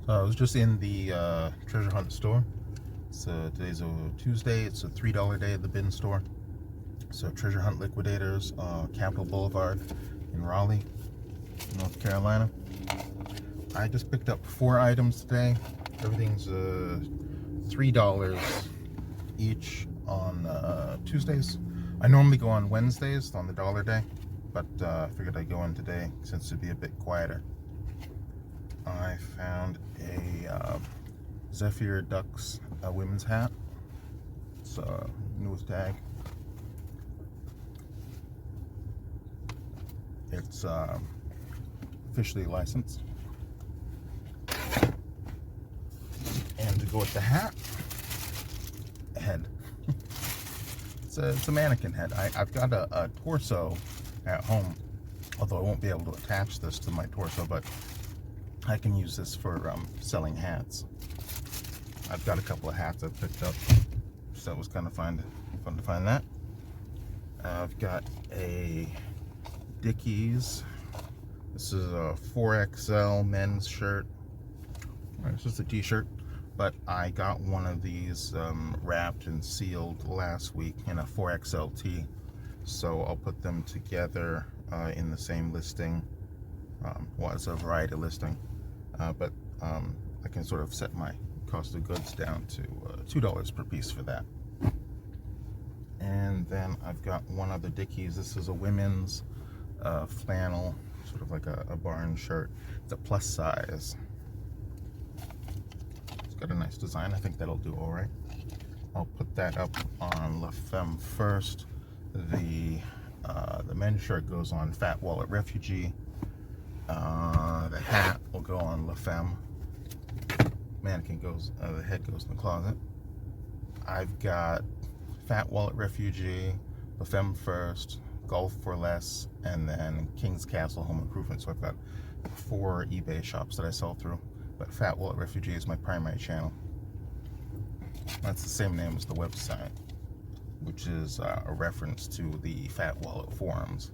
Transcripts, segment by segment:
So I was just in the treasure hunt store. Today's a Tuesday. It's a $3 day at the bin store. So Treasure Hunt Liquidators, Capitol Boulevard in Raleigh, North Carolina. I just picked up 4 items today. Everything's $3 each on Tuesdays. I normally go on Wednesdays on the dollar day, but I figured I'd go in today since it'd be a bit quieter. I found a Zephyr Ducks women's hat. It's newest tag. It's officially licensed. And to go with the hat, a head. It's a mannequin head. I've got a torso at home, although I won't be able to attach this to my torso, but I can use this for selling hats. I've got a couple of hats I've picked up, so it was kind of fun to find that. I've got a Dickies. This is a 4XL men's shirt. It's just a t-shirt, but I got one of these wrapped and sealed last week in a 4XL tee, so I'll put them together in the same listing. Well, it's a variety listing, but I can sort of set my cost of goods down to $2 per piece for that. And then I've got one other Dickies. This is a women's flannel, sort of like a barn shirt. It's a plus size. It's got a nice design. I think that'll do all right. I'll put that up on La Femme first. The men's shirt goes on Fat Wallet Refugee. The hat will go on La Femme. Mannequin goes, the head goes in the closet. I've got Fat Wallet Refugee, La Femme first, Golf for Less, and then King's Castle Home Improvement. So I've got 4 eBay shops that I sell through, but Fat Wallet Refugee is my primary channel. That's the same name as the website, which is a reference to the Fat Wallet forums.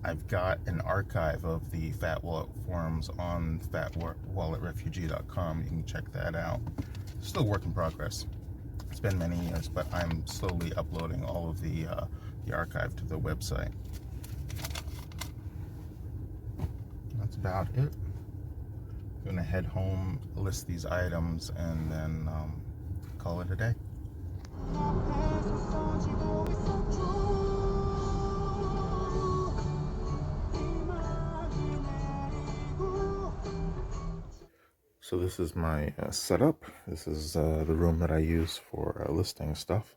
I've got an archive of the Fat Wallet forums on fatwalletrefugee.com. You can check that out. Still a work in progress. It's been many years, but I'm slowly uploading all of the archive to the website. That's about it. I'm gonna head home, list these items, and then call it a day. So this is my setup. This is the room that I use for listing stuff.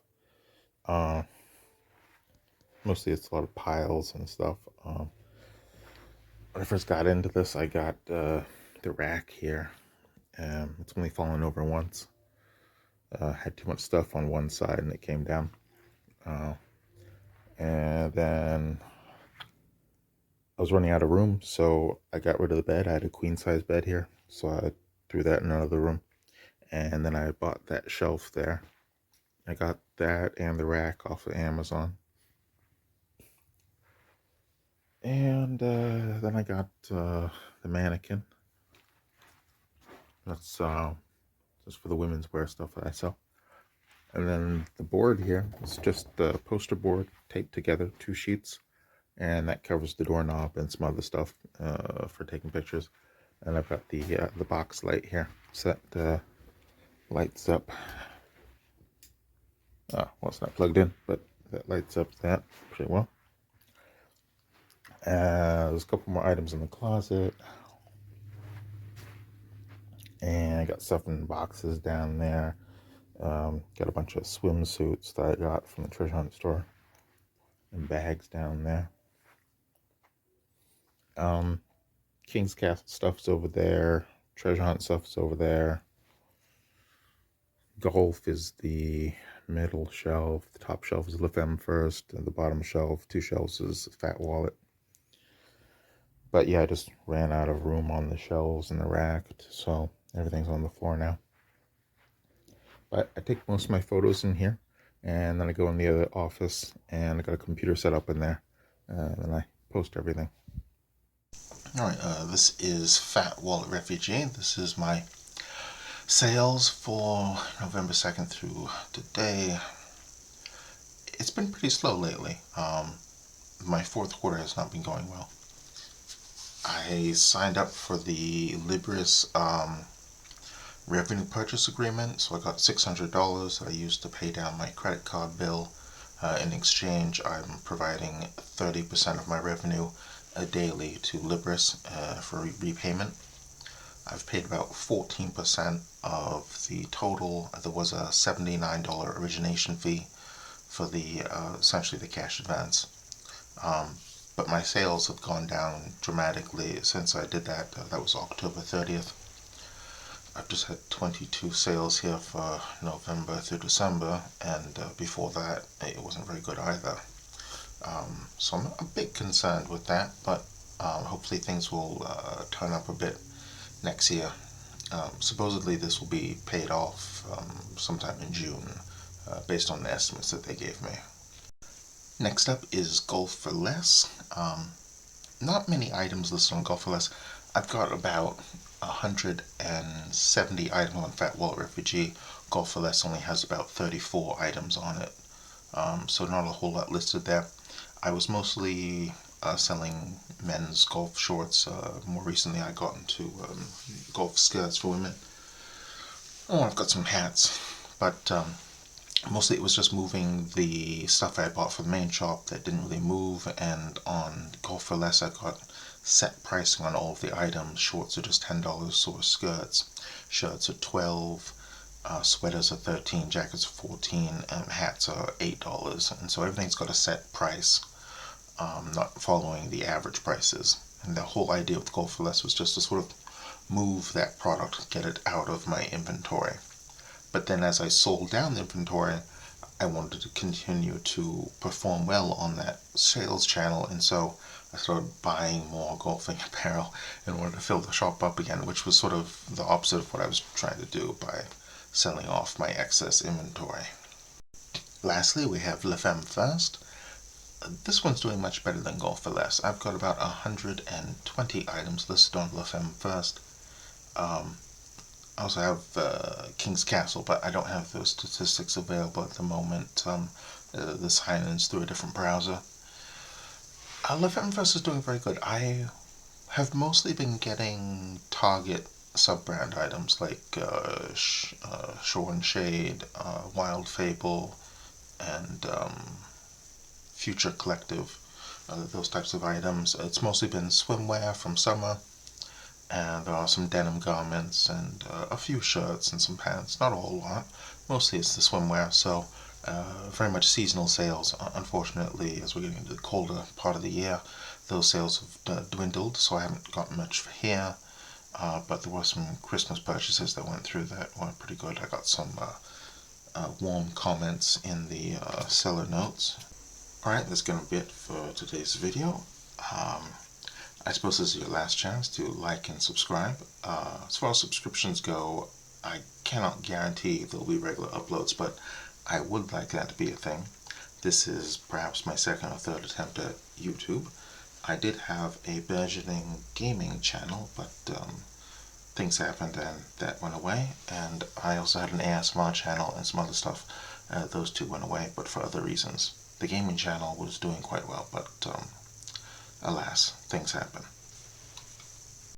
Mostly it's a lot of piles and stuff. When I first got into this, I got the rack here. It's only fallen over once. Had too much stuff on one side and it came down. And then I was running out of room, so I got rid of the bed. I had a queen size bed here, so I threw that in another room. And then I bought that shelf there. I got that and the rack off of Amazon. And then I got the mannequin. That's just for the women's wear stuff that I sell. And then the board here is just the poster board taped together, 2 sheets. And that covers the doorknob and some other stuff for taking pictures. And I've got the box light here, so that lights up. Well, it's not plugged in, but that lights up that pretty well. There's a couple more items in the closet. And I got stuff in boxes down there. Got a bunch of swimsuits that I got from the treasure hunt store. And bags down there. King's Castle stuff's over there. Treasure hunt stuff's over there. Golf is the middle shelf. The top shelf is La Femme first. And the bottom shelf, 2 shelves, is Fat Wallet. But yeah, I just ran out of room on the shelves and the rack, so everything's on the floor now. But I take most of my photos in here, and then I go in the other office, and I got a computer set up in there, and I post everything. Alright, this is Fat Wallet Refugee. This is my Sales for November 2nd through today, it's been pretty slow lately. My fourth quarter has not been going well. I signed up for the Libris revenue purchase agreement, so I got $600 that I used to pay down my credit card bill. In exchange, I'm providing 30% of my revenue daily to Libris for repayment. I've paid about 14% of the total. There was a $79 origination fee for the essentially the cash advance. But my sales have gone down dramatically since I did that. That was October 30th. I've just had 22 sales here for November through December, and before that it wasn't very good either. So I'm a bit concerned with that, but hopefully things will turn up a bit next year. Supposedly this will be paid off sometime in June, based on the estimates that they gave me. Next up is Golf for Less. Not many items listed on Golf for Less. I've got about 170 items on Fat Wallet Refugee. Golf for Less only has about 34 items on it, so not a whole lot listed there. I was mostly selling men's golf shorts. More recently I got into golf skirts for women. Oh, I've got some hats, but mostly it was just moving the stuff I bought from the main shop that didn't really move, and on Golf for Less I got set pricing on all of the items. Shorts are just $10, so are skirts. Shirts are $12, sweaters are $13, jackets are $14, and hats are $8. And so everything's got a set price, not following the average prices. And the whole idea with Golf for Less was just to sort of move that product, get it out of my inventory. But then as I sold down the inventory, I wanted to continue to perform well on that sales channel, and so I started buying more golfing apparel in order to fill the shop up again, which was sort of the opposite of what I was trying to do by selling off my excess inventory. Lastly, we have La Femme First. This one's doing much better than Golf for Less. I've got about 120 items listed on La Femme First. I also have King's Castle, but I don't have those statistics available at the moment. The sign-in's through a different browser. La Femme First is doing very good. I have mostly been getting Target sub-brand items like Shore and Shade, Wild Fable, and Future Collective, those types of items. It's mostly been swimwear from summer, and there are some denim garments and a few shirts and some pants. Not a whole lot. Mostly it's the swimwear, so very much seasonal sales. Unfortunately, as we're getting into the colder part of the year, those sales have dwindled, so I haven't got much for here. But there were some Christmas purchases that went through that were pretty good. I got some warm comments in the seller notes. Alright, that's going to be it for today's video. I suppose this is your last chance to like and subscribe. As far as subscriptions go, I cannot guarantee there'll be regular uploads, but I would like that to be a thing. This is perhaps my second or third attempt at YouTube. I did have a burgeoning gaming channel, but things happened and that went away. And I also had an ASMR channel and some other stuff. Those two went away, but for other reasons. The gaming channel was doing quite well, but alas, things happen.